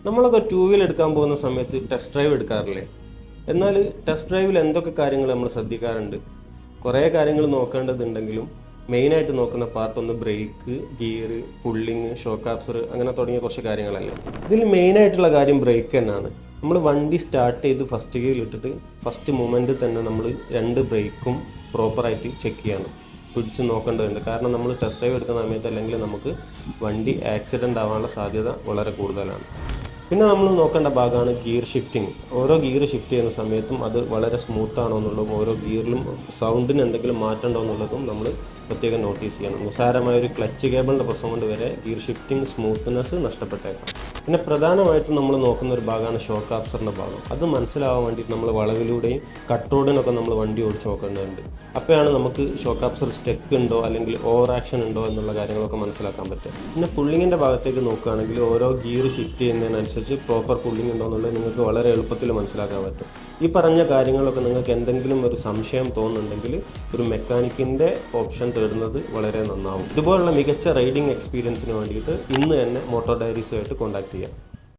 നമ്മളൊക്കെ two wheeler എടുക്കാൻ പോകുന്ന സമയത്ത് ടെസ്റ്റ് ഡ്രൈവ് എടുക്കാറില്ലേ? എന്നാൽ ടെസ്റ്റ് ഡ്രൈവിൽ എന്തൊക്കെ കാര്യങ്ങൾ നമ്മൾ ശ്രദ്ധിക്കാറുണ്ട്? കുറേ കാര്യങ്ങൾ നോക്കേണ്ടതുണ്ടെങ്കിലും മെയിനായിട്ട് നോക്കുന്ന പാർട്ട് ഒന്ന് ബ്രേക്ക്, ഗിയർ, പുള്ളിങ്, ഷോക്ക് ആബ്സർ അങ്ങനെ തുടങ്ങിയ കുറച്ച് കാര്യങ്ങളല്ലേ. ഇതിൽ മെയിനായിട്ടുള്ള കാര്യം ബ്രേക്ക് തന്നെയാണ്. നമ്മൾ വണ്ടി സ്റ്റാർട്ട് ചെയ്ത് ഫസ്റ്റ് ഗിയറിൽ ഇട്ടിട്ട് ഫസ്റ്റ് മൂമെൻറ്റിൽ തന്നെ നമ്മൾ 2 ബ്രേക്കും പ്രോപ്പറായിട്ട് ചെക്ക് ചെയ്യണം, പിടിച്ച് നോക്കേണ്ടതുണ്ട്. കാരണം നമ്മൾ ടെസ്റ്റ് ഡ്രൈവ് എടുക്കുന്ന സമയത്ത് അല്ലെങ്കിൽ നമുക്ക് വണ്ടി ആക്സിഡൻ്റ് ആവാനുള്ള സാധ്യത വളരെ കൂടുതലാണ്. പിന്നെ നമ്മൾ നോക്കേണ്ട ഭാഗമാണ് ഗിയർ ഷിഫ്റ്റിംഗ്. ഓരോ ഗിയർ ഷിഫ്റ്റ് ചെയ്യുന്ന സമയത്തും അത് വളരെ സ്മൂത്താണോ എന്നുള്ളതും ഓരോ ഗിയറിലും സൗണ്ടിന് എന്തെങ്കിലും മാറ്റമുണ്ടോ എന്നുള്ളതും നമ്മൾ പ്രത്യേകം നോട്ടീസ് ചെയ്യണം. നിസ്സാരമായ ഒരു ക്ലച്ച് കേബിളിൻ്റെ പ്രശ്നം കൊണ്ട് വരെ ഗിയർ ഷിഫ്റ്റിംഗ് സ്മൂത്ത്നെസ് നഷ്ടപ്പെട്ടേക്കാം. പിന്നെ പ്രധാനമായിട്ടും നമ്മൾ നോക്കുന്ന ഒരു ഭാഗമാണ് ഷോക്ക് ആബ്സറിൻ്റെ ഭാഗം. അത് മനസ്സിലാവാൻ വേണ്ടിയിട്ട് നമ്മൾ വളവിലൂടെയും കട്ട് റോഡിനൊക്കെ നമ്മൾ വണ്ടി ഓടിച്ച് നോക്കേണ്ടതുണ്ട്. അപ്പോഴാണ് നമുക്ക് ഷോക്ക് ആബ്സർ സ്റ്റെക്ക് ഉണ്ടോ അല്ലെങ്കിൽ ഓവർ ആക്ഷൻ ഉണ്ടോ എന്നുള്ള കാര്യങ്ങളൊക്കെ മനസ്സിലാക്കാൻ പറ്റും. പിന്നെ പുള്ളിങ്ങിൻ്റെ ഭാഗത്തേക്ക് നോക്കുകയാണെങ്കിൽ ഓരോ ഗിയർ ഷിഫ്റ്റ് ചെയ്യുന്നതിനനുസരിച്ച് പ്രോപ്പർ പുള്ളിങ് ഉണ്ടോ എന്നുള്ളത് നിങ്ങൾക്ക് വളരെ എളുപ്പത്തിൽ മനസ്സിലാക്കാൻ പറ്റും. ഈ പറഞ്ഞ കാര്യങ്ങളൊക്കെ നിങ്ങൾക്ക് എന്തെങ്കിലും ഒരു സംശയം തോന്നുന്നുണ്ടെങ്കിൽ ഒരു മെക്കാനിക്കിൻ്റെ ഓപ്ഷൻ തേടുന്നത് വളരെ നന്നാവും. ഇതുപോലുള്ള മികച്ച റൈഡിംഗ് എക്സ്പീരിയൻസിന് വേണ്ടിയിട്ട് ഇന്ന് തന്നെ മോട്ടോർ ഡയറീസുമായിട്ട് കോൺടാക്ട് ചെയ്യാം.